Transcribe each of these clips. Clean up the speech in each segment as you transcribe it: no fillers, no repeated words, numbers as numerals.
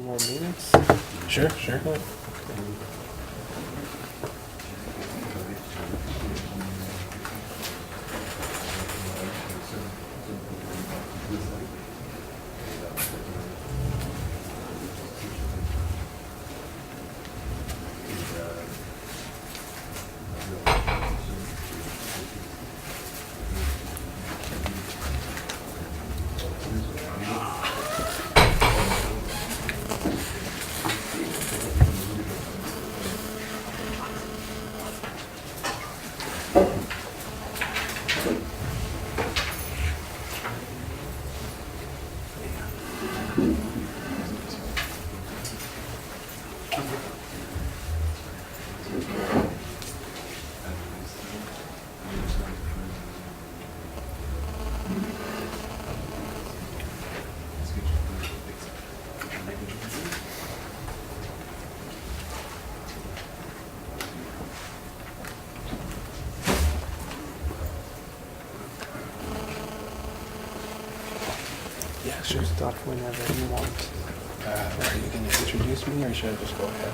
More minutes? Sure, sure. Yeah, sure. Start whenever you want. Are you going to introduce me, or should I just go ahead?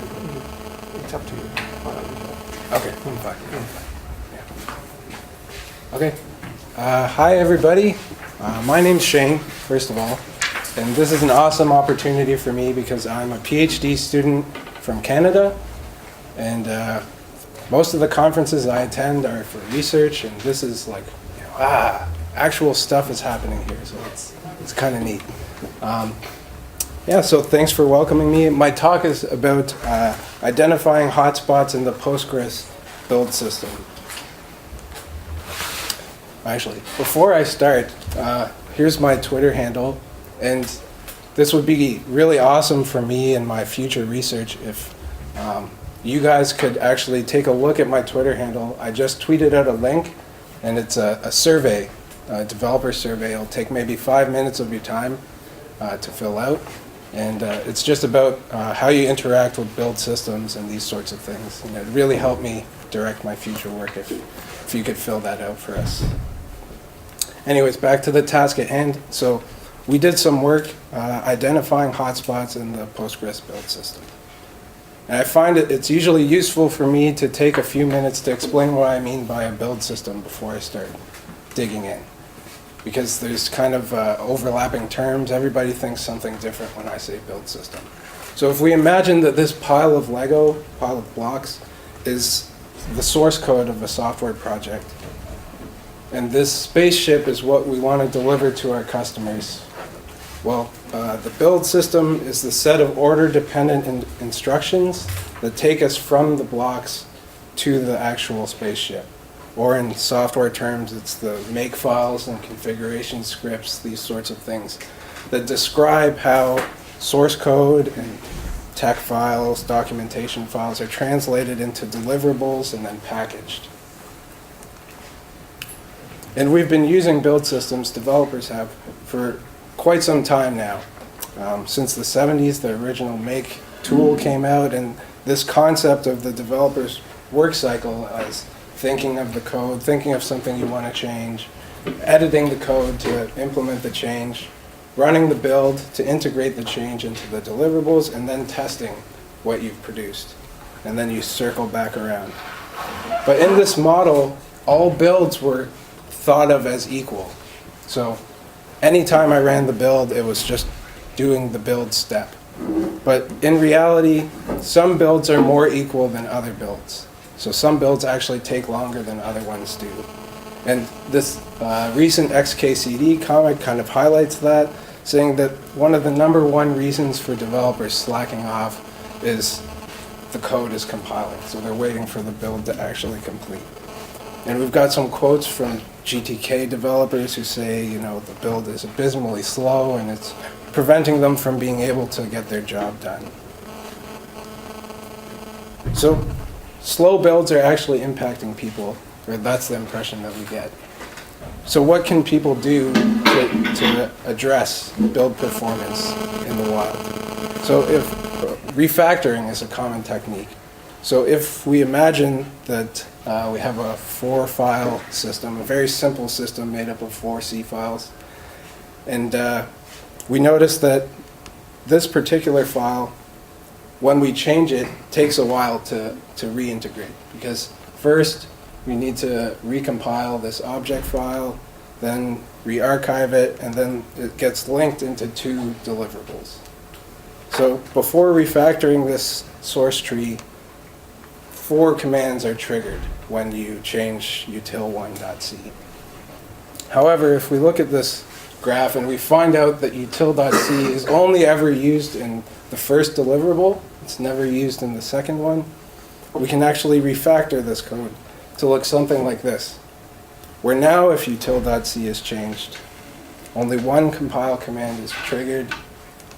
It's up to you. Okay, I'm fine. Yeah. Okay. Hi, everybody. My name's Shane, first of all. And this is an awesome opportunity for me because I'm a PhD student from Canada. And most of the conferences I attend are for research. And this is like, actual stuff is happening here. So it's kind of neat. Yeah, so thanks for welcoming me. My talk is about identifying hotspots in the Postgres build system. Actually, before I start, here's my Twitter handle, and this would be really awesome for me and my future research if you guys could actually take a look at my Twitter handle. I just tweeted out a link, and it's a survey, a developer survey. It'll take maybe 5 minutes of your time to fill out. And it's just about how you interact with build systems and these sorts of things. And it'd really help me direct my future work if you could fill that out for us. Anyways, back to the task at hand. So we did some work identifying hotspots in the Postgres build system. And I find it's usually useful for me to take a few minutes to explain what I mean by a build system before I start digging in. Because there's kind of overlapping terms. Everybody thinks something different when I say build system. So if we imagine that this pile of Lego, pile of blocks, is the source code of a software project, and this spaceship is what we want to deliver to our customers, well, the build system is the set of order-dependent instructions that take us from the blocks to the actual spaceship. Or in software terms, it's the make files and configuration scripts, these sorts of things, that describe how source code and tech files, documentation files are translated into deliverables and then packaged. And we've been using build systems, developers have, for quite some time now. Since the 70s, the original make tool came out, and this concept of the developer's work cycle as thinking of the code, thinking of something you want to change, editing the code to implement the change, running the build to integrate the change into the deliverables, and then testing what you've produced. And then you circle back around. But in this model, all builds were thought of as equal. So anytime I ran the build, it was just doing the build step. But in reality, some builds are more equal than other builds. So some builds actually take longer than other ones do. And this recent XKCD comic kind of highlights that, saying that one of the #1 reasons for developers slacking off is the code is compiling. So they're waiting for the build to actually complete. And we've got some quotes from GTK developers who say, the build is abysmally slow and it's preventing them from being able to get their job done. So slow builds are actually impacting people, or that's the impression that we get. So what can people do to address build performance in the wild? So if refactoring is a common technique. So if we imagine that we have a 4-file system, a very simple system made up of 4 C files, and we notice that this particular file, when we change it, takes a while to reintegrate, because first we need to recompile this object file, then re-archive it, and then it gets linked into 2 deliverables. So before refactoring this source tree, 4 commands are triggered when you change util1.c. However, if we look at this graph and we find out that util.c is only ever used in the first deliverable, it's never used in the second one, we can actually refactor this code to look something like this, where now if util.c is changed, only 1 compile command is triggered,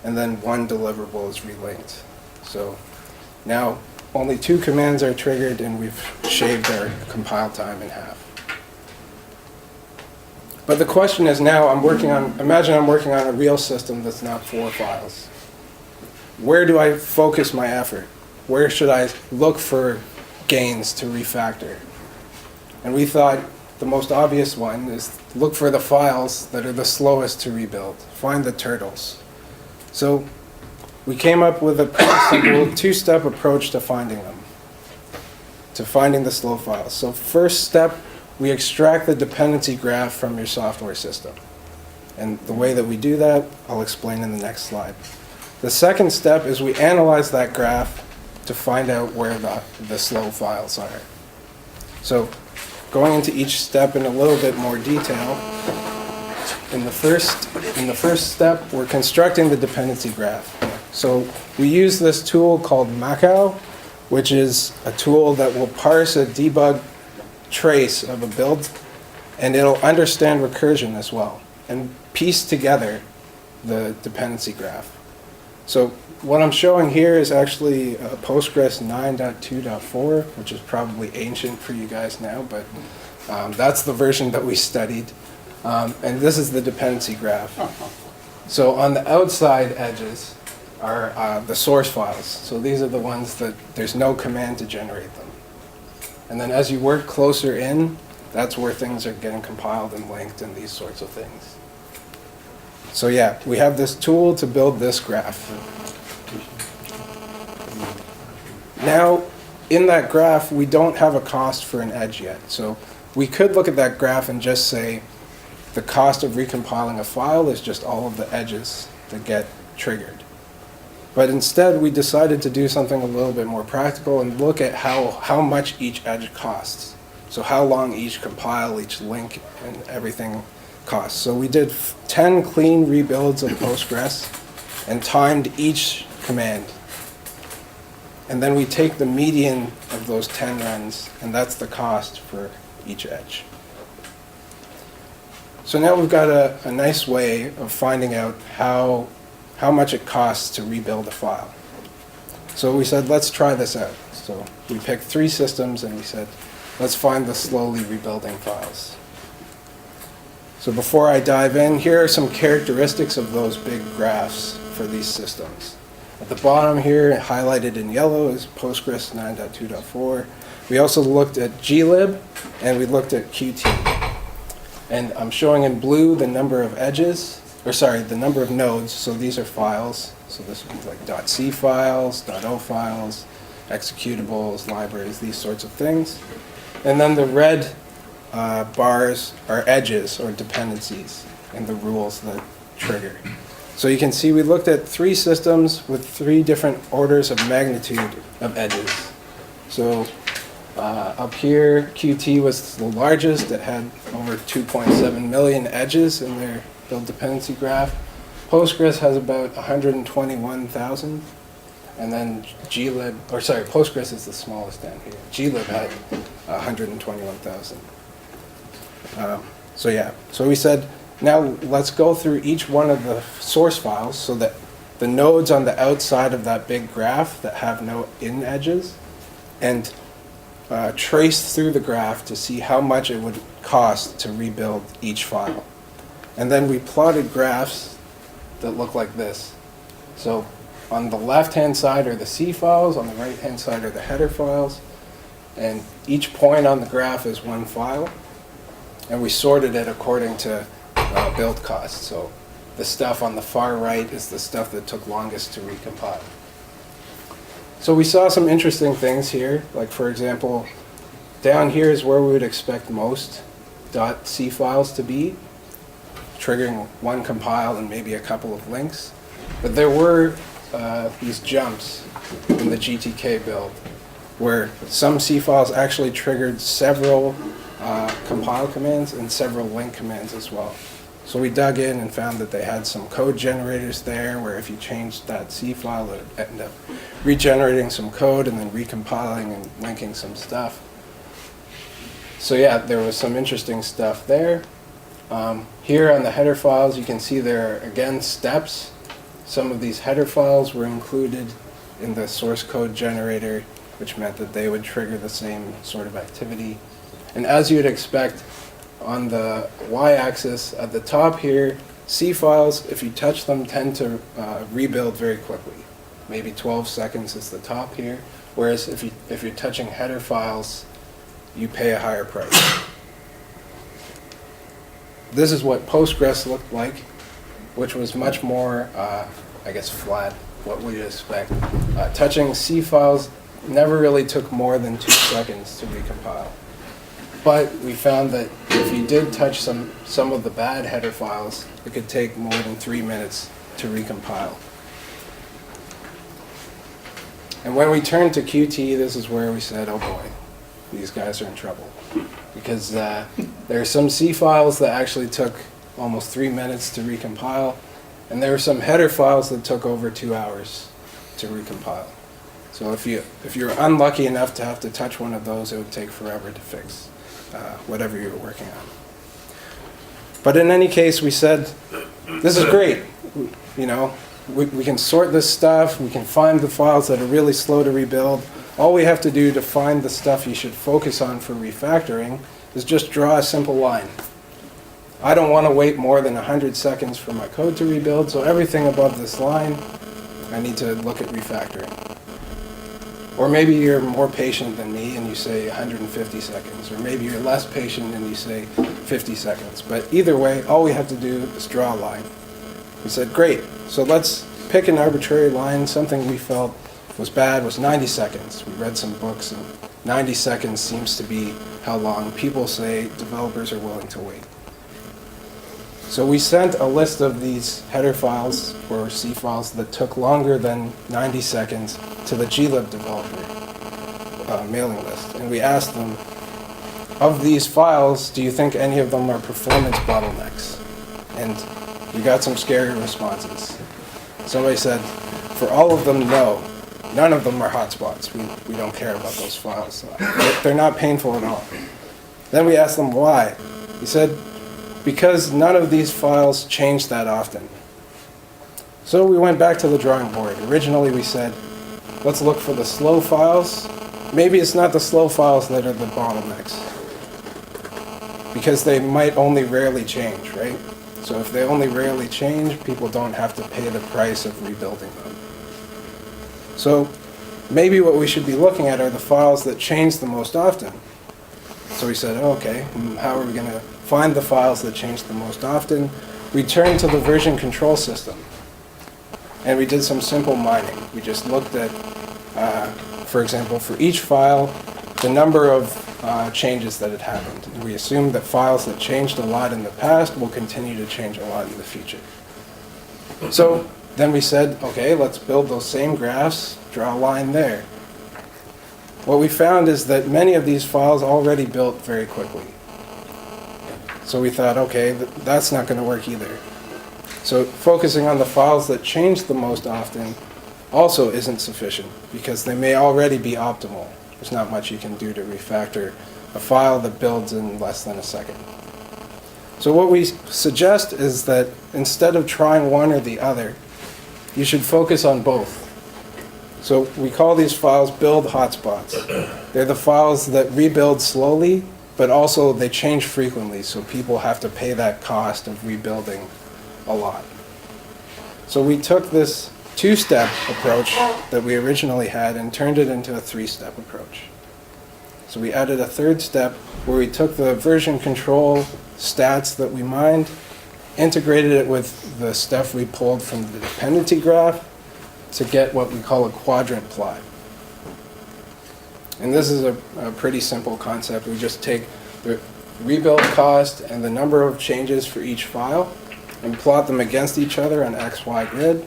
and then 1 deliverable is relinked. So now only 2 commands are triggered, and we've shaved our compile time in half. But the question is now, imagine I'm working on a real system that's not 4 files. Where do I focus my effort? Where should I look for gains to refactor? And we thought the most obvious one is look for the files that are the slowest to rebuild. Find the turtles. So we came up with a pretty simple 2-step approach to finding them, to finding the slow files. So first step, we extract the dependency graph from your software system. And the way that we do that, I'll explain in the next slide. The second step is we analyze that graph to find out where the slow files are. So going into each step in a little bit more detail, in the first step, we're constructing the dependency graph. So we use this tool called McIntosh, which is a tool that will parse a debug trace of a build, and it'll understand recursion as well, and piece together the dependency graph. So what I'm showing here is actually Postgres 9.2.4, which is probably ancient for you guys now, but that's the version that we studied. And this is the dependency graph. So on the outside edges are the source files. So these are the ones that there's no command to generate them. And then as you work closer in, that's where things are getting compiled and linked and these sorts of things. So yeah, we have this tool to build this graph. Now, in that graph, we don't have a cost for an edge yet. So we could look at that graph and just say the cost of recompiling a file is just all of the edges that get triggered. But instead, we decided to do something a little bit more practical and look at how much each edge costs. So how long each compile, each link, and everything costs. So we did 10 clean rebuilds of Postgres and timed each command. And then we take the median of those 10 runs, and that's the cost for each edge. So now we've got a nice way of finding out how much it costs to rebuild a file. So we said, let's try this out. So we picked 3 systems, and we said, let's find the slowly rebuilding files. So before I dive in, here are some characteristics of those big graphs for these systems. At the bottom here, highlighted in yellow, is Postgres 9.2.4. We also looked at glib, and we looked at Qt. And I'm showing in blue the number of edges, the number of nodes. So these are files. So this would be like .c files, .o files, executables, libraries, these sorts of things. And then the red bars are edges or dependencies and the rules that trigger. So you can see we looked at 3 systems with 3 different orders of magnitude of edges. So up here, Qt was the largest. It had over 2.7 million edges in their build dependency graph. Postgres has about 121,000. And then Postgres is the smallest down here. Glib had 121,000. So we said, now let's go through each one of the source files so that the nodes on the outside of that big graph that have no in edges, and trace through the graph to see how much it would cost to rebuild each file. And then we plotted graphs that look like this. So on the left-hand side are the C files, on the right-hand side are the header files, and each point on the graph is one file. And we sorted it according to build cost. So the stuff on the far right is the stuff that took longest to recompile. So we saw some interesting things here, like for example, down here is where we would expect most .c files to be, triggering one compile and maybe a couple of links. But there were these jumps in the GTK build where some C files actually triggered several compile commands and several link commands as well. So we dug in and found that they had some code generators there where if you changed that C file, it would end up regenerating some code and then recompiling and linking some stuff. So yeah, there was some interesting stuff there. Here on the header files, you can see there are again steps. Some of these header files were included in the source code generator, which meant that they would trigger the same sort of activity. And as you'd expect, on the y-axis at the top here, C files, if you touch them, tend to rebuild very quickly. Maybe 12 seconds is the top here. Whereas if you're touching header files, you pay a higher price. This is what Postgres looked like, which was much more, I guess, flat, what we'd expect. Touching C files never really took more than 2 seconds to recompile. But we found that if you did touch some of the bad header files, it could take more than 3 minutes to recompile. And when we turned to Qt, this is where we said, oh boy, these guys are in trouble. Because there are some C files that actually took almost 3 minutes to recompile, and there were some header files that took over 2 hours to recompile. So if you're unlucky enough to have to touch one of those, it would take forever to fix whatever you were working on. But in any case, we said, this is great. You know, we can sort this stuff, we can find the files that are really slow to rebuild. All we have to do to find the stuff you should focus on for refactoring is just draw a simple line. I don't want to wait more than 100 seconds for my code to rebuild, so everything above this line, I need to look at refactoring. Or maybe you're more patient than me and you say 150 seconds, or maybe you're less patient and you say 50 seconds. But either way, all we have to do is draw a line. We said, great, so let's pick an arbitrary line. Something we felt was bad was 90 seconds. We read some books, and 90 seconds seems to be how long people say developers are willing to wait. So we sent a list of these header files, or C files, that took longer than 90 seconds to the glib developer mailing list. And we asked them, of these files, do you think any of them are performance bottlenecks? And we got some scary responses. Somebody said, for all of them, no. None of them are hotspots. We don't care about those files. They're not painful at all. Then we asked them why. He said, because none of these files change that often. So we went back to the drawing board. Originally we said, let's look for the slow files. Maybe it's not the slow files that are the bottlenecks, because they might only rarely change, right? So if they only rarely change, people don't have to pay the price of rebuilding them. So maybe what we should be looking at are the files that change the most often. So we said, okay, how are we going to find the files that change the most often? We turned to the version control system, and we did some simple mining. We just looked at, for example, for each file, the number of changes that had happened. And we assumed that files that changed a lot in the past will continue to change a lot in the future. So then we said, okay, let's build those same graphs, draw a line there. What we found is that many of these files already built very quickly. So we thought, okay, that's not going to work either. So focusing on the files that change the most often also isn't sufficient, because they may already be optimal. There's not much you can do to refactor a file that builds in less than a second. So what we suggest is that instead of trying one or the other, you should focus on both. So we call these files build hotspots. They're the files that rebuild slowly, but also they change frequently, so people have to pay that cost of rebuilding a lot. So we took this two-step approach that we originally had and turned it into a three-step approach. So we added a third step where we took the version control stats that we mined integrated it with the stuff we pulled from the dependency graph to get what we call a quadrant plot. And this is a pretty simple concept. We just take the rebuild cost and the number of changes for each file and plot them against each other on XY grid.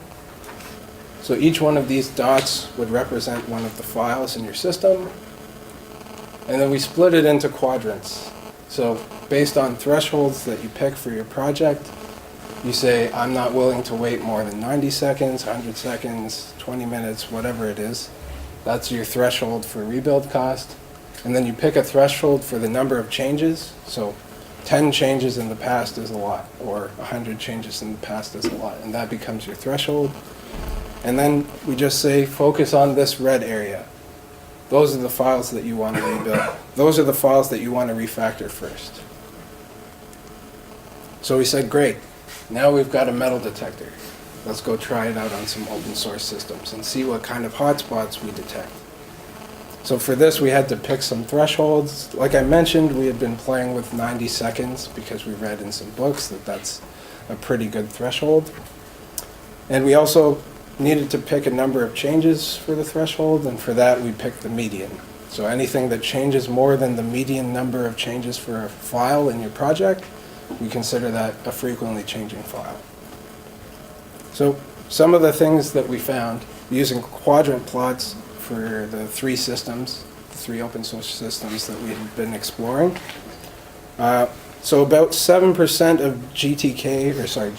So each one of these dots would represent one of the files in your system. And then we split it into quadrants. So based on thresholds that you pick for your project, you say, I'm not willing to wait more than 90 seconds, 100 seconds, 20 minutes, whatever it is. That's your threshold for rebuild cost. And then you pick a threshold for the number of changes. So 10 changes in the past is a lot, or 100 changes in the past is a lot, and that becomes your threshold. And then we just say, focus on this red area. Those are the files that you want to rebuild. Those are the files that you want to refactor first. So we said, great, now we've got a metal detector. Let's go try it out on some open source systems and see what kind of hotspots we detect. So for this, we had to pick some thresholds. Like I mentioned, we had been playing with 90 seconds because we read in some books that that's a pretty good threshold. And we also needed to pick a number of changes for the threshold, and for that we picked the median. So anything that changes more than the median number of changes for a file in your project, we consider that a frequently changing file. So some of the things that we found using quadrant plots for the three systems, the three open source systems that we had been exploring. So about 7% of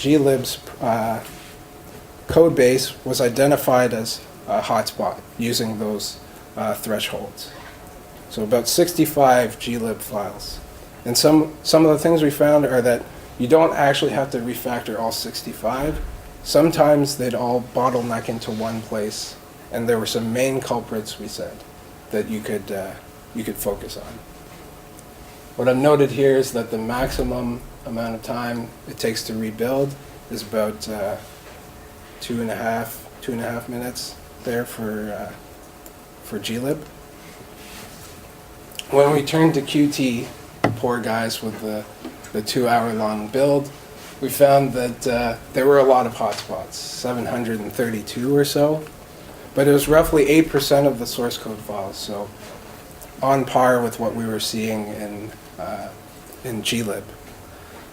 glib's code base was identified as a hotspot using those thresholds. So about 65 glib files. And some of the things we found are that you don't actually have to refactor all 65. Sometimes they'd all bottleneck into one place, and there were some main culprits, we said, that you could focus on. What I've noted here is that the maximum amount of time it takes to rebuild is about 2.5 minutes there for glib. When we turned to Qt, poor guys with the 2-hour-long build, we found that there were a lot of hotspots, 732 or so, but it was roughly 8% of the source code files, so on par with what we were seeing in glib.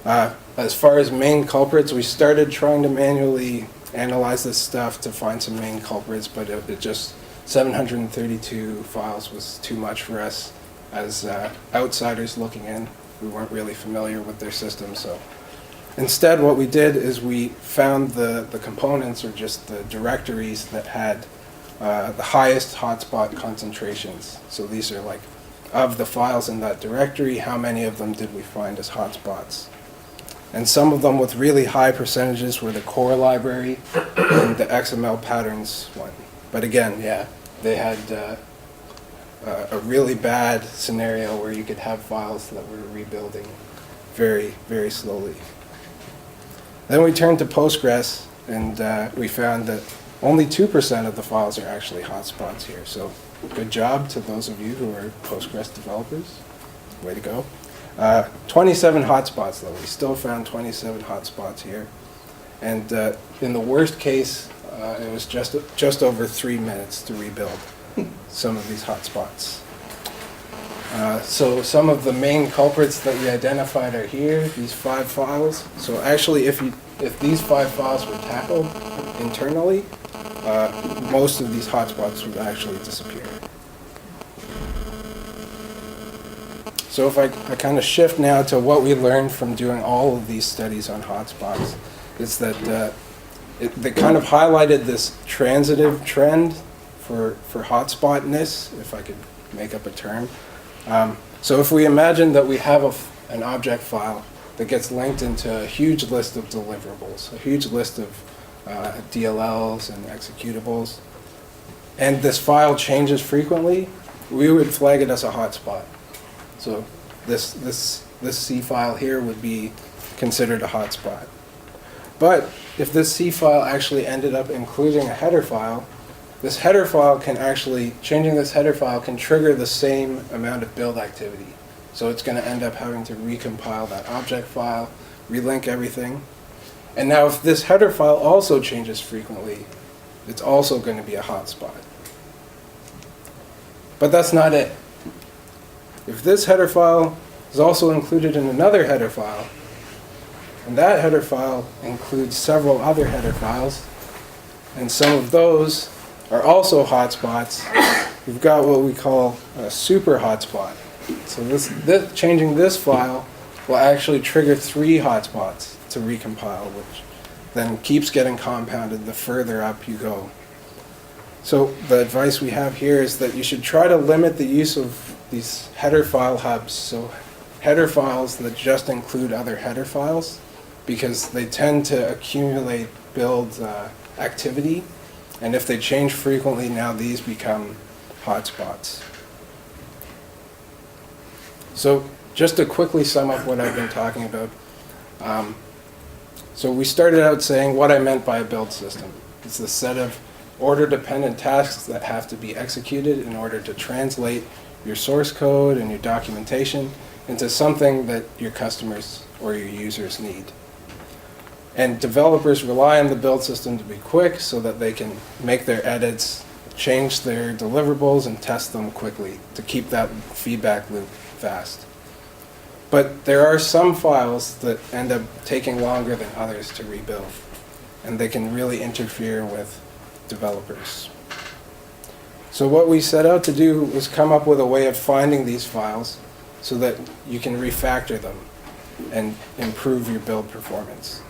As far as main culprits, we started trying to manually analyze this stuff to find some main culprits, but it just 732 files was too much for us as outsiders looking in. We weren't really familiar with their system, so instead what we did is we found the components, or just the directories that had the highest hotspot concentrations. So these are like, of the files in that directory, how many of them did we find as hotspots? And some of them with really high percentages were the core library and the XML patterns one. But again, yeah, they had a really bad scenario where you could have files that were rebuilding very, very slowly. Then we turned to Postgres, and we found that only 2% of the files are actually hotspots here. So good job to those of you who are Postgres developers. Way to go. 27 hotspots, though. We still found 27 hotspots here. And in the worst case, it was just over 3 minutes to rebuild some of these hotspots. So some of the main culprits that we identified are here, these 5 files. So actually, if these 5 files were tackled internally, most of these hotspots would actually disappear. So if I kind of shift now to what we learned from doing all of these studies on hotspots, is that they kind of highlighted this transitive trend for hotspotness, if I could make up a term. So if we imagine that we have an object file that gets linked into a huge list of deliverables, a huge list of DLLs and executables, and this file changes frequently, we would flag it as a hotspot. So this C file here would be considered a hotspot. But if this C file actually ended up including a header file, this header file can actually, changing this header file can trigger the same amount of build activity. So it's going to end up having to recompile that object file, relink everything. And now if this header file also changes frequently, it's also going to be a hotspot. But that's not it. If this header file is also included in another header file, and that header file includes several other header files, and some of those are also hotspots, we've got what we call a super hotspot. So changing this file will actually trigger 3 hotspots to recompile, which then keeps getting compounded the further up you go. So the advice we have here is that you should try to limit the use of these header file hubs, so header files that just include other header files, because they tend to accumulate build activity, and if they change frequently, now these become hotspots. So just to quickly sum up what I've been talking about, so we started out saying what I meant by a build system. It's a set of order-dependent tasks that have to be executed in order to translate your source code and your documentation into something that your customers or your users need. And developers rely on the build system to be quick so that they can make their edits, change their deliverables, and test them quickly to keep that feedback loop fast. But there are some files that end up taking longer than others to rebuild, and they can really interfere with developers. So what we set out to do was come up with a way of finding these files so that you can refactor them and improve your build performance.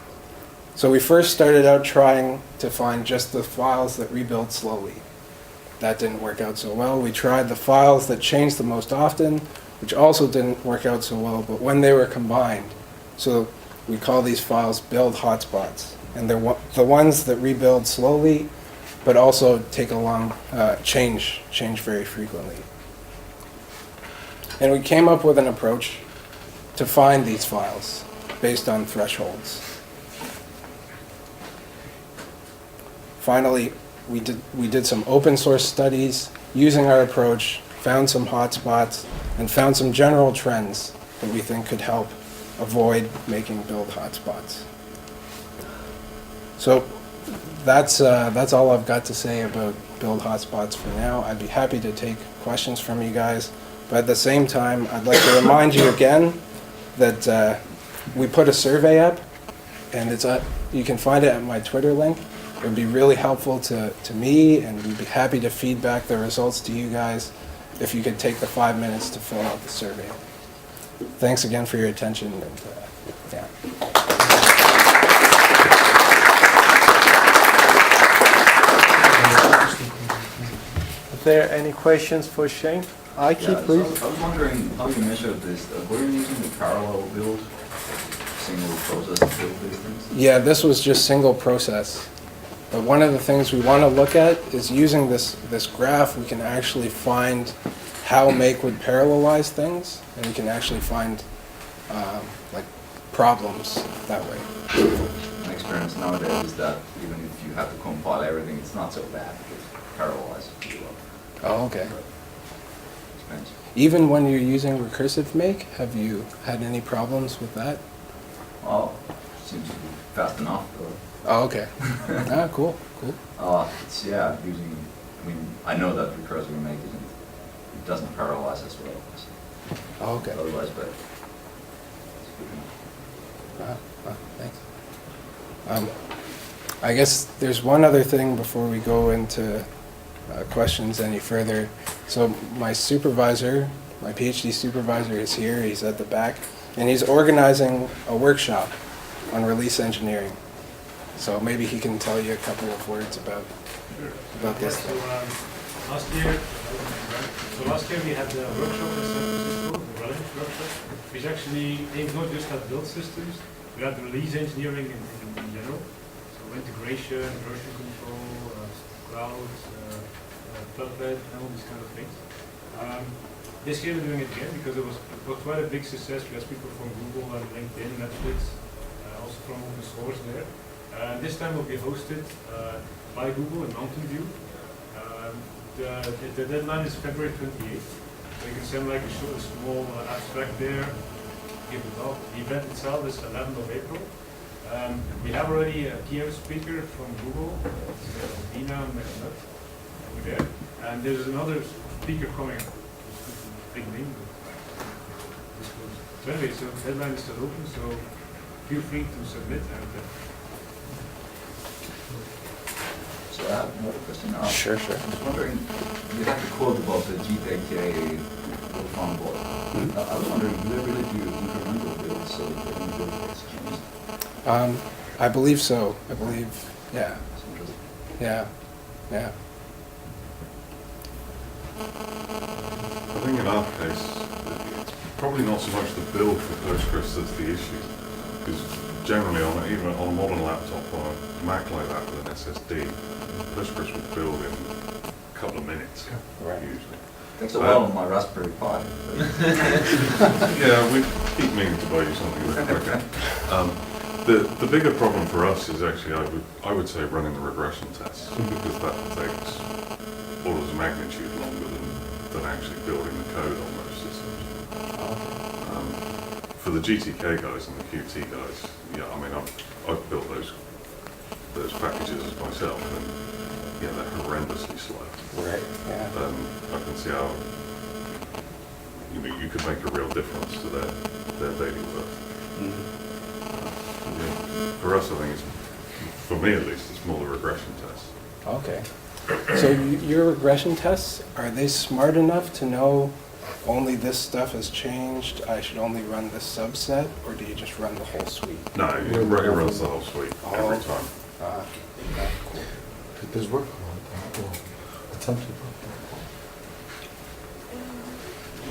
So we first started out trying to find just the files that rebuild slowly. That didn't work out so well. We tried the files that changed the most often, which also didn't work out so well, but when they were combined, so we call these files build hotspots. And they're the ones that rebuild slowly, but also take a long, change very frequently. And we came up with an approach to find these files based on thresholds. Finally, we did some open source studies using our approach, found some hotspots, and found some general trends that we think could help avoid making build hotspots. So that's all I've got to say about build hotspots for now. I'd be happy to take questions from you guys, but at the same time, I'd like to remind you again that we put a survey up, and you can find it at my Twitter link. It would be really helpful to me, and we'd be happy to feedback the results to you guys if you could take the 5 minutes to fill out the survey. Thanks again for your attention. And, yeah. Are there any questions for Shane? Yeah, please. so I was wondering how you measured this. Were you using the parallel build, single process build these things? Yeah, this was just single process. But one of the things we want to look at is using this graph, we can actually find how Make would parallelize things, and we can actually find like problems that way. My experience nowadays is that even if you have to compile everything, it's not so bad because parallelizes pretty well. Oh, okay. But expensive. Even when you're using recursive Make, have you had any problems with that? Well, seems to be fast enough though. Oh, okay. Ah, cool. It's using. I mean, I know that recursive Make doesn't parallelize as well. So Oh, okay. otherwise, but it's good enough. Thanks. I guess there's one other thing before we go into questions any further. So my supervisor, my PhD supervisor is here. He's at the back, and he's organizing a workshop on release engineering. So maybe he can tell you a couple of words about this thing. Last year we had the workshop in San Francisco, the relevance workshop, which actually aimed not just at build systems, we had release engineering in general. So integration, version control, cloud, Puppet, and all these kind of things. This year we're doing it again because it was quite a big success. We had people from Google and LinkedIn, Netflix, also from open source there. This time will be hosted by Google in Mountain View. The deadline is February 28th. So you can send like a small abstract there, give it off. The event itself is 11th of April. We have already a keynote speaker from Google, it's Dina McIntosh, over there. And there's another speaker coming, big name. So anyway, so the deadline is still open, so feel free to submit. And, So I have another question now. Sure. I was wondering, you had the quote about the GPK farm board. I was wondering, do they really do incremental builds so that every build gets changed? I believe so. I believe, yeah, That's interesting. yeah. I think in our case, it's probably not so much the build for Postgres that's the issue. Because generally, even on a modern laptop, on a Mac like that with an SSD, Postgres will build in a couple of minutes, Right. usually. Takes a while on my Raspberry Pi. Yeah, we keep meaning to buy you something a bit quicker. The bigger problem for us is actually, I would say, running the regression tests, because that takes orders of magnitude longer than actually building the code on those systems. For the GTK guys and the Qt guys, yeah, I mean, I've built those packages myself, and yeah, they're horrendously slow. Right, yeah. I can see how you could make a real difference to their daily work. Yeah, for us, I think for me at least, it's more the regression tests. Okay. So your regression tests, are they smart enough to know only this stuff has changed, I should only run this subset, or do you just run the whole suite? No, it runs the whole suite every time. Cool. There's work on it, or attempted work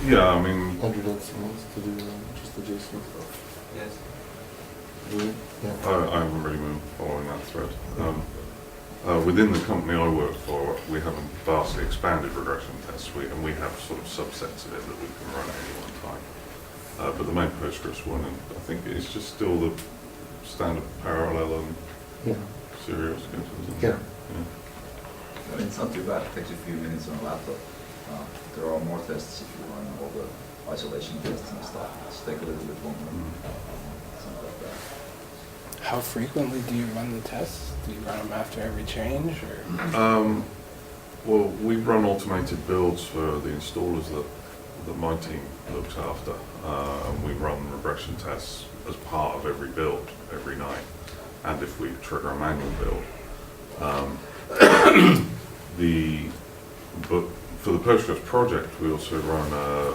Yeah, I mean, 100 estimates to do just the JSON stuff. Yes. Really? Yeah. I haven't really been following that thread. Within the company I work for, we have a vastly expanded regression test suite, and we have sort of subsets of it that we can run at any one time. But the main Postgres one, and I think it's just still the standard parallel and Yeah. serial schedules. Yeah. I mean, it's not too bad. It takes a few minutes on a laptop. There are more tests if you run all the isolation tests and stuff. It's take a little bit longer. Something like that. How frequently do you run the tests? Do you run them after every change, or? Well, we run automated builds for the installers that my team looks after. And we run regression tests as part of every build every night. And if we trigger a manual build. But for the Postgres project, we also run a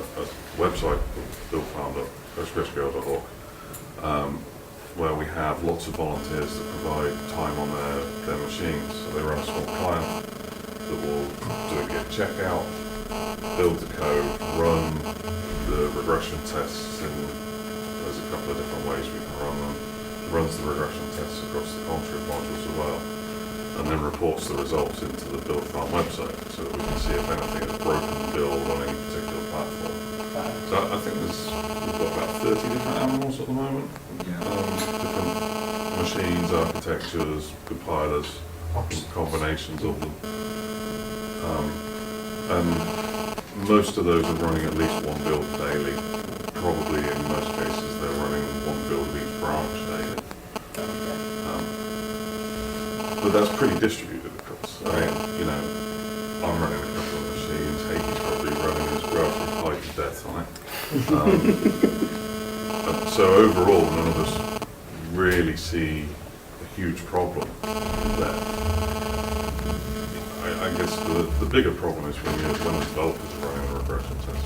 website called buildfile.postgresql.org, where we have lots of volunteers that provide time on their machines. So they run a small client that will do a git checkout, build the code, run the regression tests, and there's a couple of different ways we can run them. Runs the regression tests across the contrib modules as well, and then reports the results into the build file website so that we can see if anything has broken the build on any particular platform. So I think we've got about 30 different animals at the moment. Different machines, architectures, compilers, combinations of them. And most of those are running at least one build daily. Probably in most cases they're running one build of each branch daily. But that's pretty distributed across. I mean, I'm running a couple of machines, Heidi's probably running his Raspberry Pi to death on it. So overall, none of us really see a huge problem there. I guess the bigger problem is when the developers are running a regression test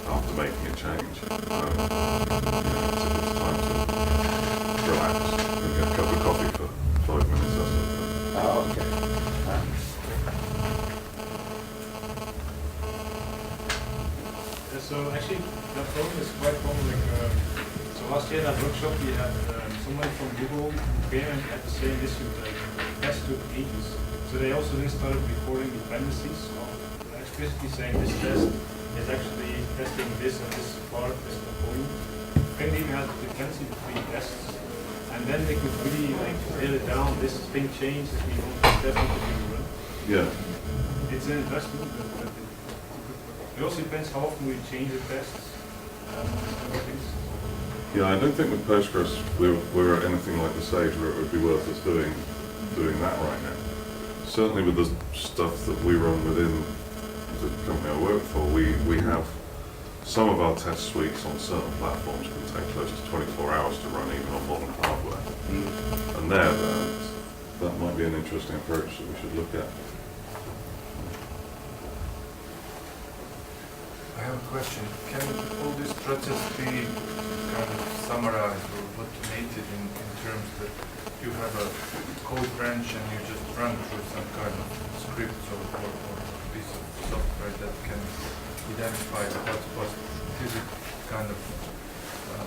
after making a change. It's time to relax and get a cup of coffee for 5 minutes. Oh, okay. So actually, that problem is quite common. So last year at that workshop, we had someone from Google who came and had the same issue. Like, the test took ages. So they also then started recording dependencies. So they're explicitly saying this test is actually testing this and this part, this component. Then they even had the dependency between tests. And then they could really nail it down. This thing changed. We want this test to be run. Yeah. It's an investment, but it also depends how often we change the tests. Things. Yeah, I don't think with Postgres we're at anything like the stage where it would be worth us doing that right now. Certainly with the stuff that we run within the company I work for, we have some of our test suites on certain platforms can take close to 24 hours to run even on modern hardware. And that might be an interesting approach that we should look at. I have a question. Can all this process be kind of summarized or automated in terms that you have a code branch and you just run through some kind of script or piece of software that can identify the hotspots? Is it kind of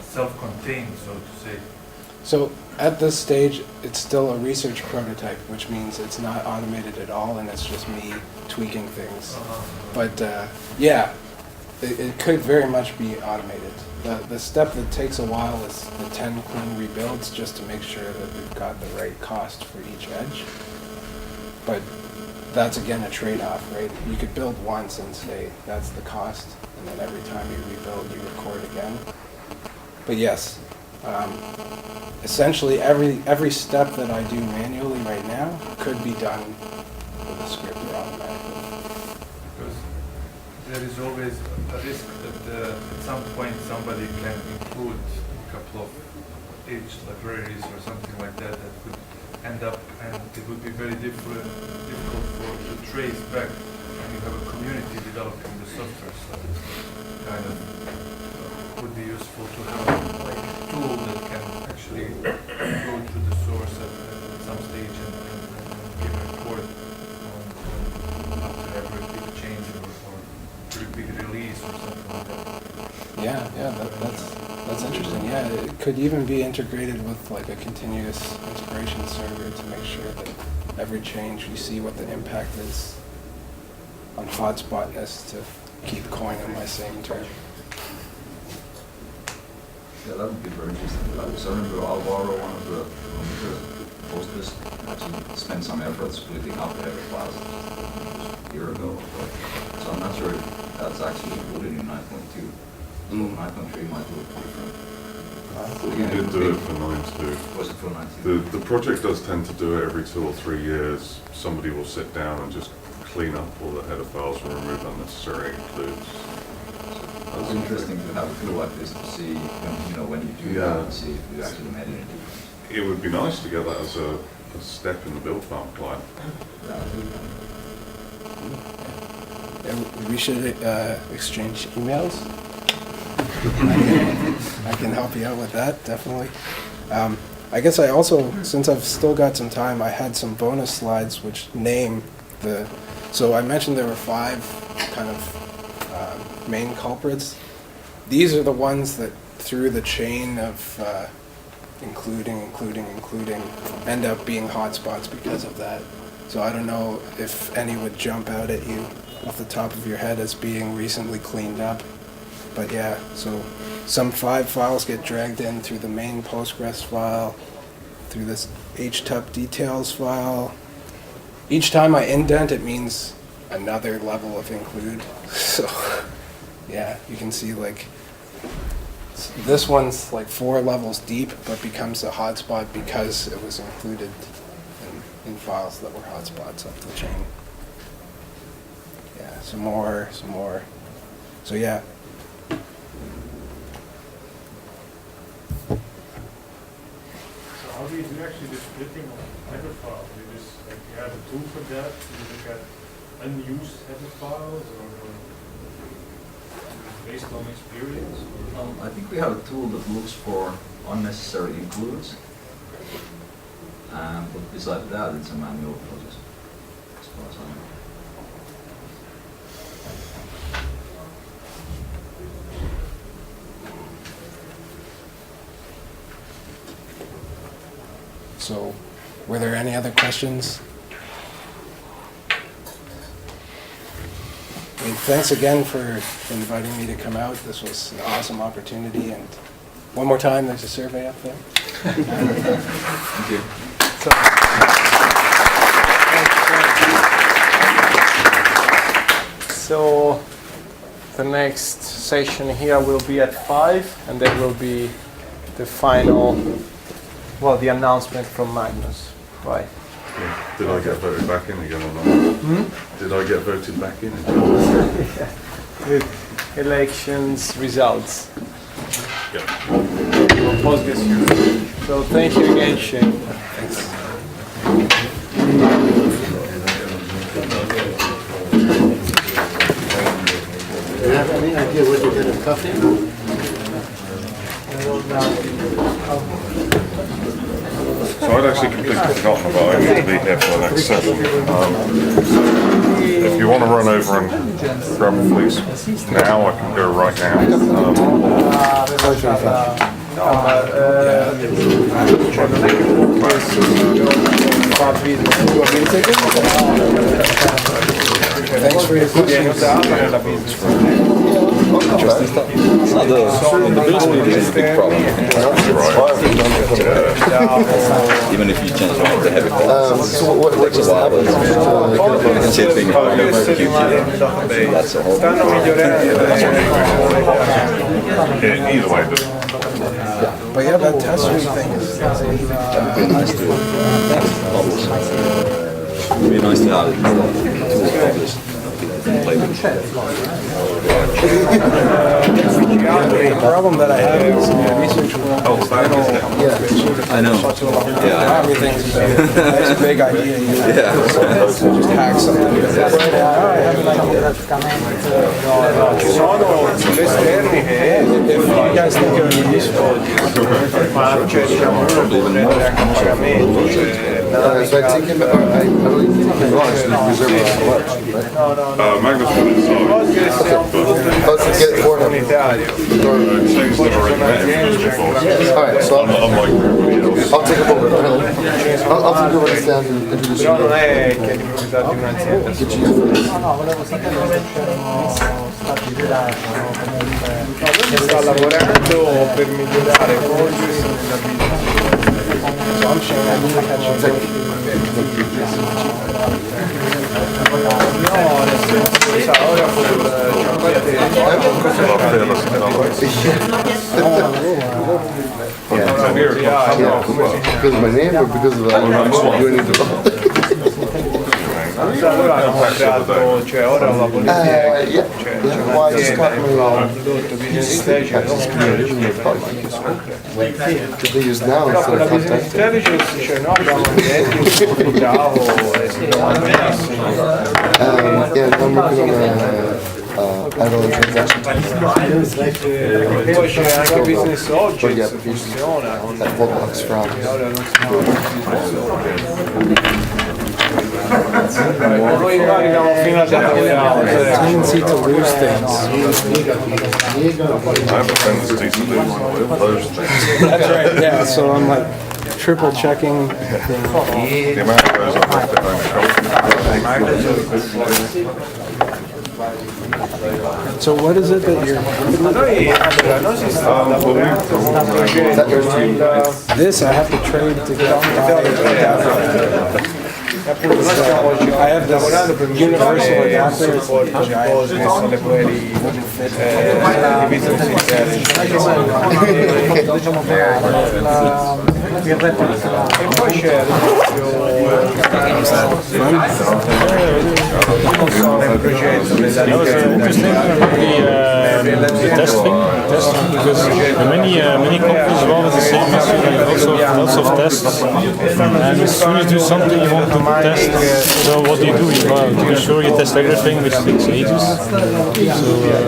self-contained, so to say? So at this stage, it's still a research prototype, which means it's not automated at all, and it's just me tweaking things. But yeah, it could very much be automated. The step that takes a while is the 10 clean rebuilds, just to make sure that we've got the right cost for each edge. But that's again a trade-off, right? You could build once and say that's the cost, and then every time you rebuild, you record again. But yes, essentially every step that I do manually right now could be done with a script or automatically. Because there is always a risk that at some point somebody can include a couple of edge libraries or something like that that could end up, and it would be very difficult to trace back when you have a community developing the software. So it's kind of would be useful to have like a tool that can actually go to the source at some stage and give a report on after every big change or pretty big release or something like that. Yeah, that's interesting. Yeah, it could even be integrated with like a continuous integration server to make sure that every change you see what the impact is on hotspotness, to keep coining my same term. Yeah, that would be very interesting. So I remember Alvaro, one of the Postgres, actually spent some effort splitting up the header files a year ago. So I'm not sure if that's actually included in 9.2. So 9.3 might look different. We did do it for 9.2. Was it for 9.2? The project does tend to do it every 2 or 3 years. Somebody will sit down and just clean up all the header files and remove unnecessary includes. It's interesting to have a tool like this to see, when you do that, to see if you actually made any difference. It would be nice to get that as a step in the build farm client. Yeah, we should exchange emails. I can help you out with that, definitely. I guess I also, since I've still got some time, I had some bonus slides which name the... So I mentioned there were 5 kind of main culprits. These are the ones that through the chain of including, end up being hotspots because of that. So I don't know if any would jump out at you off the top of your head as being recently cleaned up. But yeah, so some 5 files get dragged in through the main Postgres file, through this htub details file. Each time I indent, it means another level of include. So yeah, you can see like this one's like 4 levels deep, but becomes a hotspot because it was included in files that were hotspots up the chain. Yeah, some more. So yeah. So how do you do actually the splitting of header files? You just you have a tool for that. You look at unused header files, or based on experience? I think we have a tool that looks for unnecessary includes. But besides that, it's a manual process, as far as I know. So, were there any other questions? I mean, thanks again for inviting me to come out. This was an awesome opportunity. And one more time, there's a survey up there. Thank you. So the next session here will be at 5, and there will be the final, well, the announcement from Magnus, right? Yeah. Did I get voted back in again or not? Did I get voted back in again? With elections results. Yeah. PostgreSQL. So thank you again, Shane. Do you have any idea what you're going to coffee? So I'd actually completely forgotten about I need to be here for the next session. If you want to run over and grab a fleece now, I can go right Thanks for your questions. The build speed is a big problem. Even if you change it to heavy files, So what just happened? same thing if I go to QQ. That's a whole Either way, just But yeah, that test suite thing is It'd be nice to publish. It'd be nice to have it published. Play with it. the problem that I have is in the research world. I know. Yeah. Everything's a big idea. Just hack something. Ci sono sulle esterni che If you guys think it would be useful, cioè diciamo uno può prendere anche a pagamento, cioè So I take him, I believe he can launch the reserve on the website, right? Magnus put it aside. Postgres è un prodotto Let's get for him. comunitario. Things that are already All right, so unlike everybody else. I'll take him over. I'll take over this down and introduce Però non you. è che è di proprietà di un'azienda. Get you first. Che sta lavorando per migliorare Postgres nella Because of my name or because of the do any development? allora hanno creato, cioè ora la politica Yeah. cioè Yeah. c'è Well, I just un'azienda got che my fa un prodotto business intelligence that they use now però instead con la of business contact. intelligence cioè noi abbiamo clienti su Java e si trovano benissimo Yeah, I'm working on idle transaction. poi c'è anche business But yeah, objects but usually funziona con that full from. ora non si noi arriviamo fino a data tendency to lose things. I have a tendency to lose those things. That's right. Yeah. So I'm like triple checking. The amount of those I have to So what is it that you're? noi si sta lavorando con un progetto This I have to trade to get appunto noi stiamo I have this lavorando per universal migliorare il adapter. supporto di Postgres alle query di business intelligence e poi c'è ad esempio nel progetto testing because many companies run the same issue, lots of tests, and as soon as you do something you want to test, so what do? To be sure you test everything, which takes ages.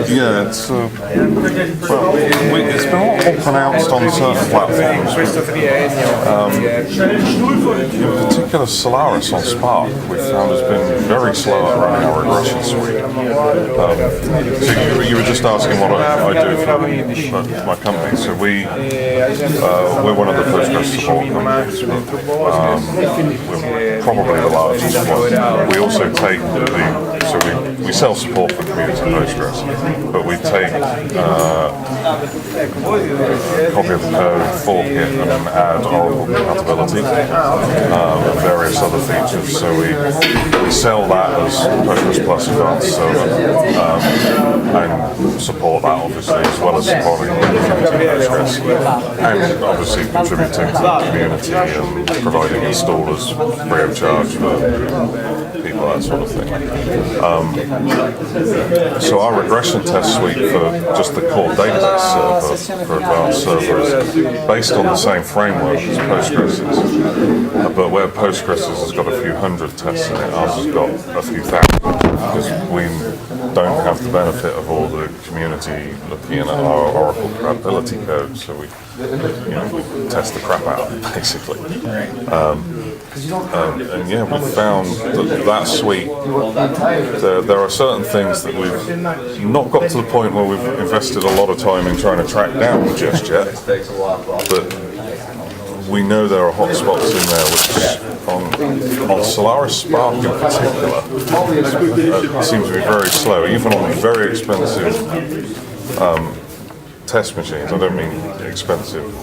Yeah, it's it's been a lot more pronounced on certain platforms. questo triennio In particular, Solaris on Spark we found has been very slow at running our regression suite. So you were just asking what I do for my company. So we're one of the Postgres support companies. We're probably the largest one. We also take so we sell support for community Postgres, but we take a copy of the code, fork it, and then add Oracle compatibility and various other features. So we sell that as Postgres Plus Advanced Server and support that obviously, as well as supporting Postgres, and obviously contributing to the community and providing installers free of charge for people, that sort of thing. So our regression test suite for just the core database server for advanced servers is based on the same framework as Postgres is, but where Postgres has got a few hundred tests in it, ours has got a few thousand, because we don't have the benefit of all the community looking at our Oracle compatibility code, so we test the crap out of it, basically. And yeah, we found that suite, there are certain things that we've not got to the point where we've invested a lot of time in trying to track down just yet, but we know there are hotspots in there which, on Solaris Spark in particular, seems to be very slow, even on very expensive test machines. I don't mean expensive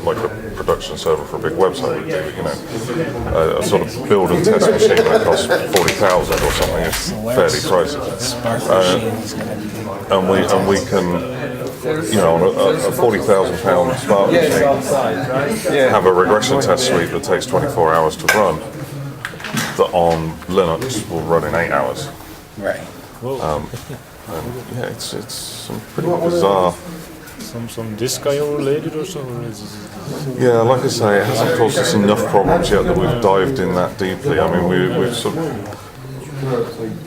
like a production server for a big website would be, a sort of build and test machine that costs 40,000 or something is fairly pricey. And we can, on a £40,000 Spark machine, have a regression test suite that takes 24 hours to run, that on Linux will run in 8 hours. Right. And yeah, it's some pretty bizarre. Some disk I/O related or so? Yeah, like I say, it hasn't caused us enough problems yet that we've dived in that deeply. I mean,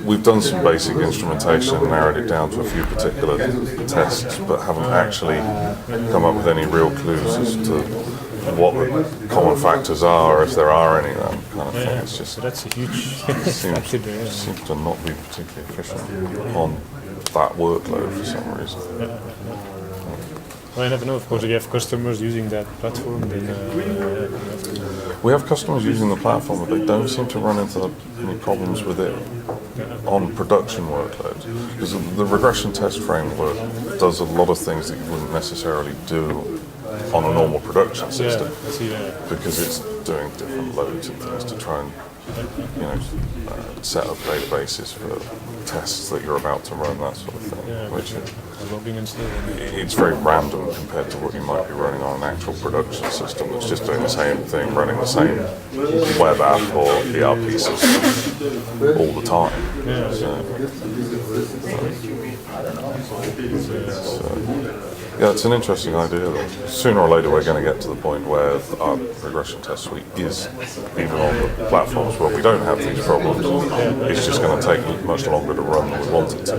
we've done some basic instrumentation and narrowed it down to a few particular tests, but haven't actually come up with any real clues as to what the common factors are, if there are any, that kind of thing. It's just, so that's a huge seems to not be particularly efficient on that workload for some reason. Well, I never know, of course, if you have customers using that platform, then we have customers using the platform, but they don't seem to run into any problems with it on production workloads. Because the regression test framework does a lot of things that you wouldn't necessarily do on a normal production system, because it's doing different loads and things to try and set up databases for tests that you're about to run, that sort of thing. Which it's very random compared to what you might be running on an actual production system that's just doing the same thing, running the same web app or ERP system all the time. Yeah, it's an interesting idea that sooner or later we're going to get to the point where our regression test suite is, even on the platforms where we don't have these problems, it's just going to take much longer to run than we want it to.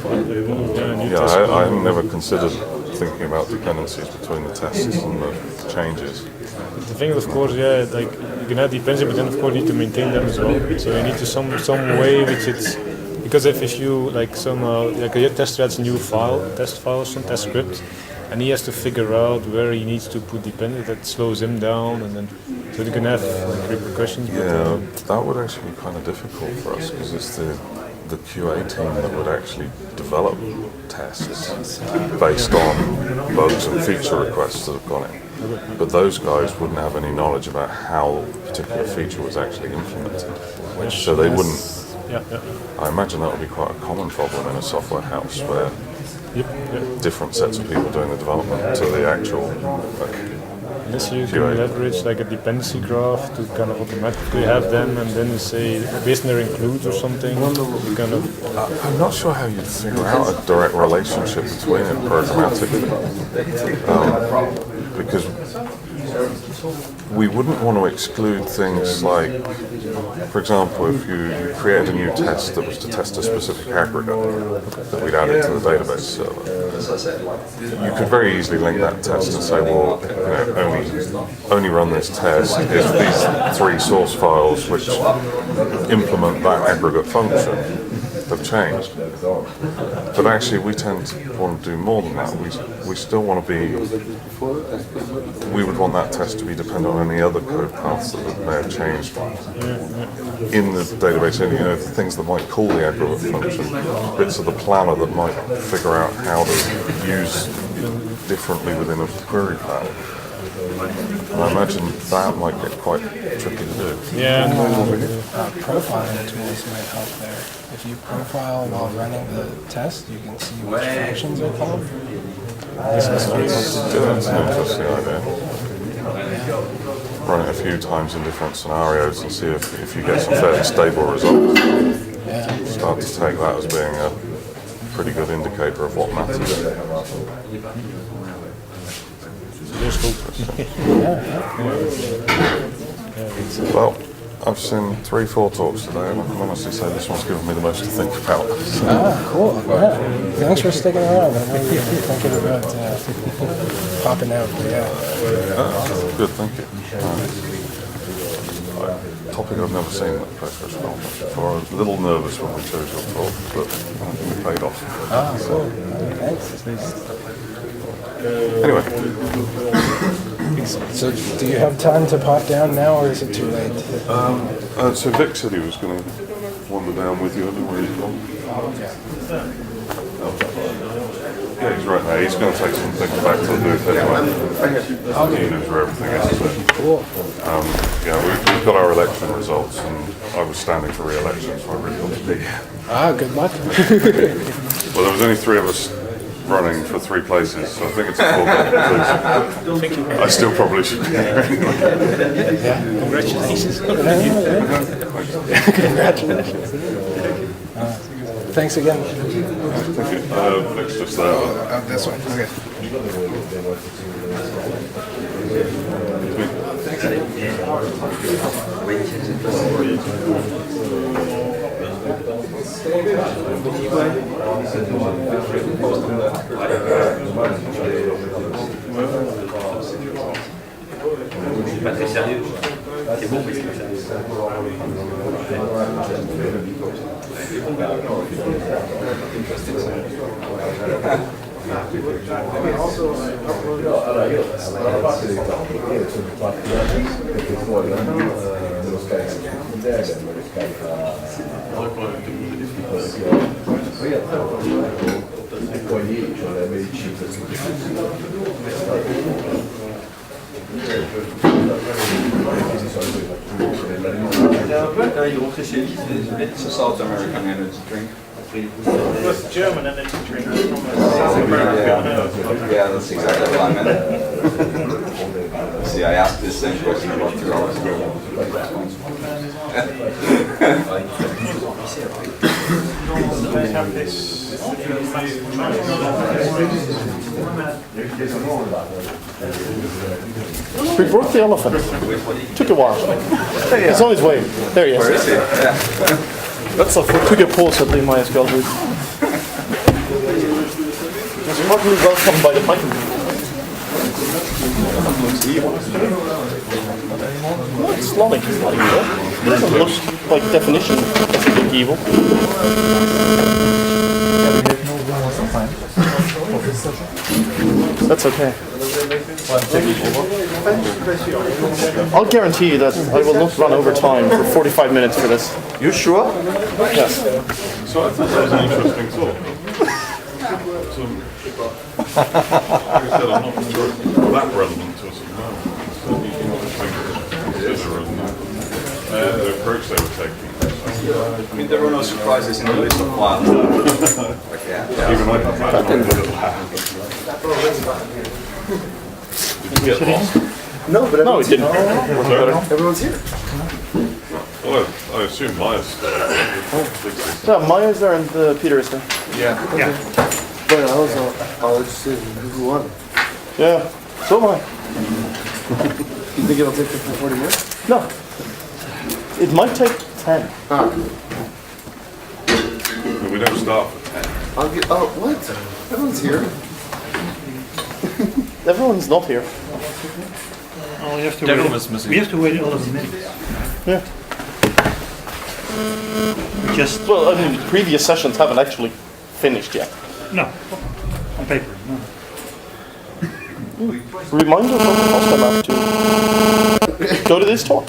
Yeah, I have never considered thinking about dependencies between the tests and the changes. The thing, of course, like you can add dependency, but then of course you need to maintain them as well. So you need to some way which it's. Because if you like a tester adds a new test file, some test script, and he has to figure out where he needs to put dependency, that slows him down, and then so you can have repercussions. Yeah, that would actually be kind of difficult for us, because it's the QA team that would actually develop tests based on bugs and feature requests that have gone in. But those guys wouldn't have any knowledge about how a particular feature was actually implemented, so they wouldn't. I imagine that would be quite a common problem in a software house where different sets of people doing the development to the actual Unless you can leverage like a dependency graph to kind of automatically have them, and then you say based on their includes or something, you kind of. I'm not sure how you'd figure out a direct relationship between it programmatically, because we wouldn't want to exclude things like, for example, if you created a new test that was to test a specific aggregate that we'd added to the database server, you could very easily link that test and say, well, only run this test if these 3 source files which implement that aggregate function they've changed. But actually, we tend to want to do more than that. We still want to be. We would want that test to be dependent on any other code paths that may have changed in the database. You know, things that might call the aggregate function, bits of the planner that might figure out how to use differently within a query plan. And I imagine that might get quite tricky to do. Yeah. Profiling tools might help there. If you profile while running the test, you can see which functions are called. That's an interesting idea. Run it a few times in different scenarios and see if you get some fairly stable results. Start to take that as being a pretty good indicator of what matters. Well, I've seen 3-4 talks today, and I can honestly say this one's given me the most to think about. Cool. Yeah. Thanks for sticking around. I'm thinking about popping out. Good, thank you. Topic I've never seen at PostgreSQL before. I was a little nervous when we chose your talk, but I think it paid off. Cool. Thanks. Anyway. So, do you have time to pop down now, or is it too late? So Vic said he was going to wander down with you. I don't know where he's gone. Yeah, he's right there. He's going to take some things back to the booth anyway. He knows where everything is. Cool. Yeah, we've got our election results, and I was standing for re-election, so I really got to be here. Good luck. Well, there was only 3 of us running for 3 places, so I think it's a foregone conclusion. I still probably should be here anyway. Yeah. Congratulations. Congratulations. Thanks again. Next just there. This one. Okay. Pas très sérieux. C'est bon, mais c'est pas sérieux. You rentrais chez lui, it's a South American energy drink. It's German energy drink. Yeah, that's exactly what I meant. See, I asked this same question about 2 hours ago. We brought the elephant. Took a while. He's on his way. There he is. Where is he? Yeah. That's a took a pause at the MySQL booth. He's heartily welcomed by the Python. No, it's not evil. It doesn't look by definition as evil. That's okay. I'll guarantee you that I will not run over time for 45 minutes for this. You sure? Yes. So I thought that was an interesting talk. Like I said, I'm not sure it's that relevant to us at the moment. The approach they were taking. I mean, there were no surprises in the list of files. Like, yeah. Even I did it. Did you get lost? No, but no, it didn't. Everyone's here. Well, I assume Maya's still. Yeah, Maya's there and Peter is there. Yeah. But I was just saying, who won? Yeah, so am I. You think it'll take 50 to 40 minutes? No. It might take 10. Ah. But we don't start for 10. I'll get. Oh, what? Everyone's here. Everyone's not here. Oh, we have to wait. We have to wait 11 minutes. Yeah. Just well, I mean, previous sessions haven't actually finished yet. No, on paper, no. Reminder from the Fosdem app to go to this talk.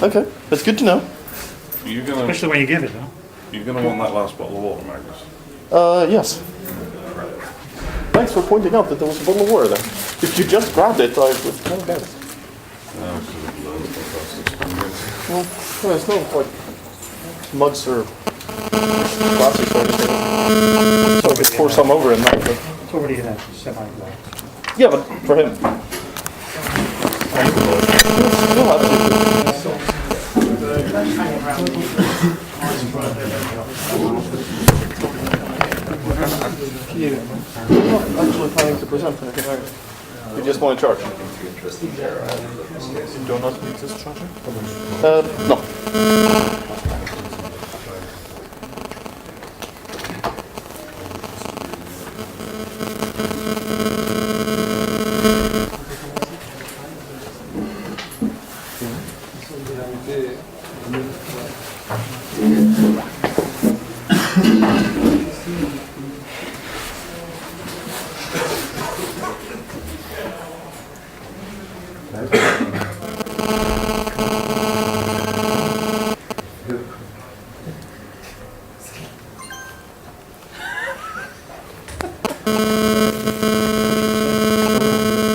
Okay, that's good to know. You're gonna, Especially when you give it, huh? you're gonna want that last bottle of water, Magnus. Yes. Thanks for pointing out that there was a bottle of water there. If you just grabbed it, I would kind of get it. No, I should have learned from past experience. Well, there's no like mugs or glasses or anything. So I could pour some over in there. But It's already in a semi-glass. yeah, but for him. You'll have I'm not actually planning to present anything either. You just want to charge? You do not need this charger? No.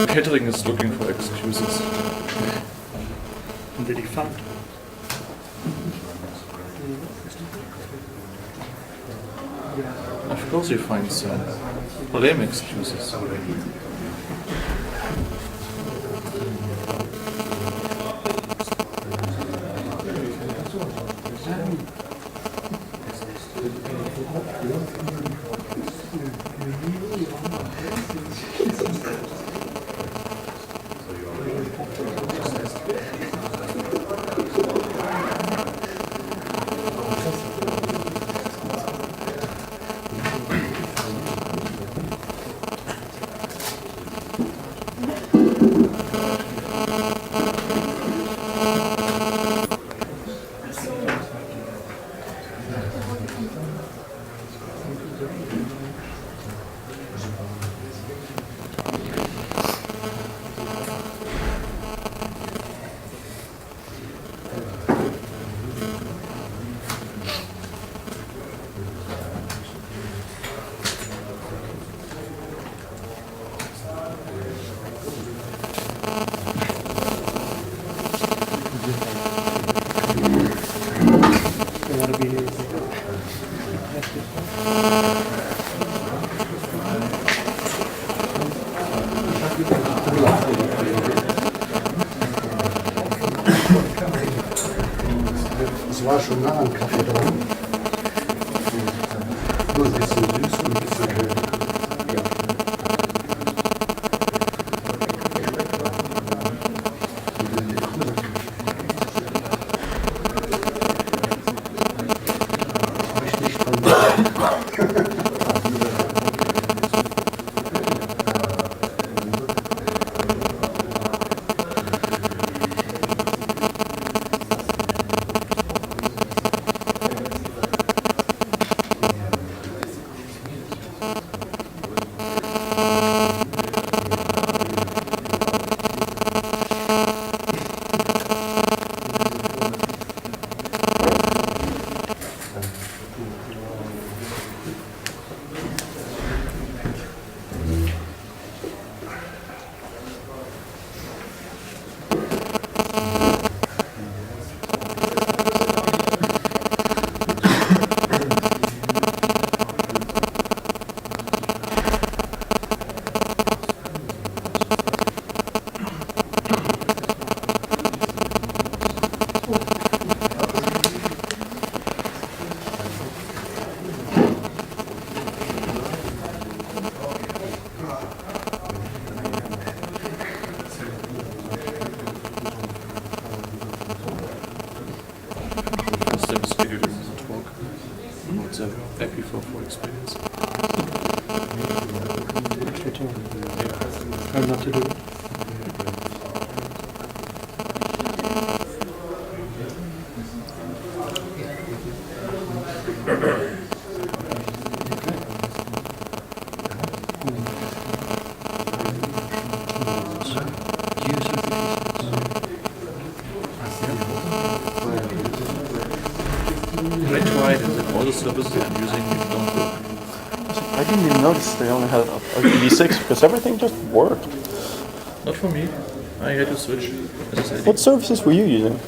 Kettering is looking for excuses. And did he find? Of course you find some lame excuses. Das war schon nah am Kaffee dran. Nur ein bisschen süß und ein bisschen hell. Not to do it. I tried and then all the services I'm using don't work. I didn't even notice they only had a V6 because everything just worked. Not for me. I had to switch. As I said, What services were you using?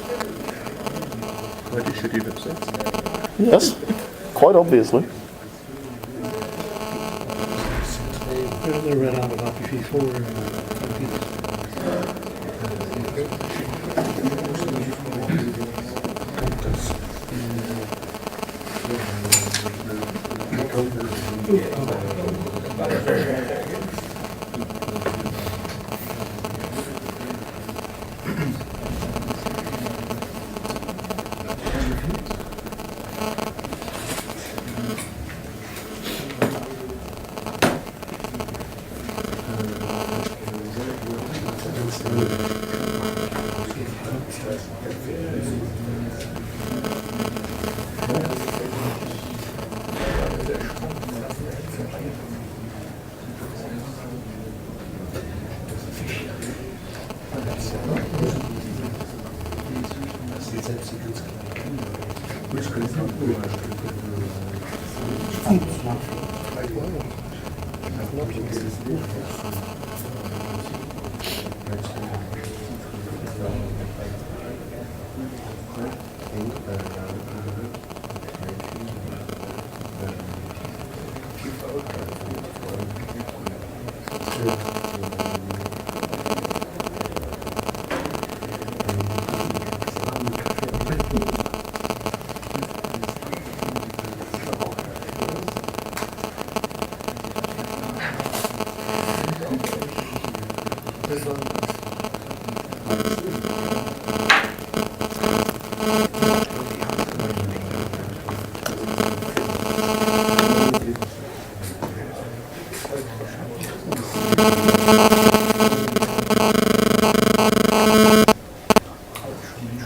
quite a shitty website. Yes, quite obviously. They ran out of IPv4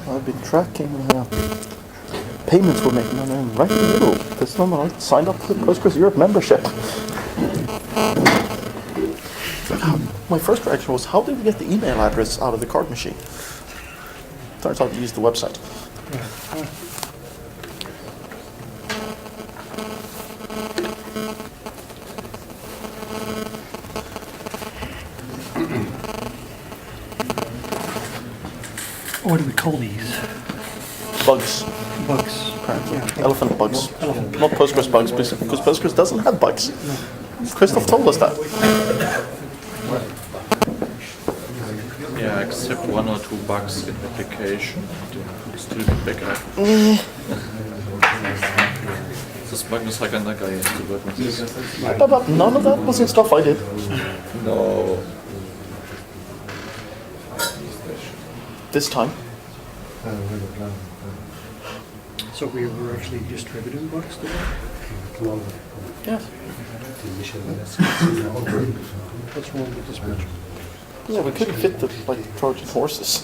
I've been tracking payments we're making on them right in the middle. This number I signed up for the Postgres Europe membership. My first reaction was, how did we get the email address out of the card machine? Turns out we used the website. What do we call these? Bugs. Bugs. Apparently. Yeah. Elephant bugs. Elephant. Not Postgres bugs, because Postgres doesn't have bugs. Christoph told us that. Yeah, except 1 or 2 bugs in the application. Still back up. This bug is like another guy has to work with this. But none of that was in stuff I did. No. This time. So we were actually distributing bugs today? Yes. What's wrong with this picture? Yeah, we couldn't fit the Trojan horses.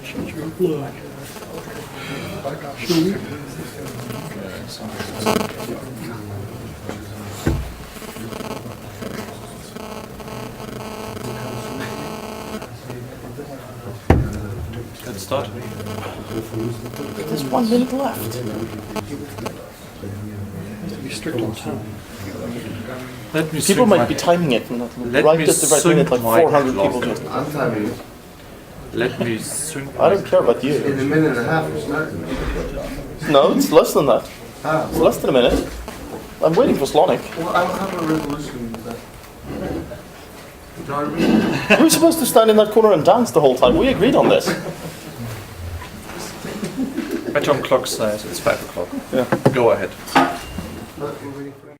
Change your blood. Should we? Let's start. There's 1 minute left. Be strict on time. Let me People sync might my- be timing it, and Let right me at the right sync minute, like my 400 clock. people just. Let me sync. I don't care about you. In a minute and a half, it's not. No, it's less than that. It's less than a minute. I'm waiting for Slonic. Well, I don't have a resolution. But You were supposed to stand in that corner and dance the whole time. We agreed on this. Better on clock size, it's 5 o'clock. Yeah. Go ahead. we're waiting for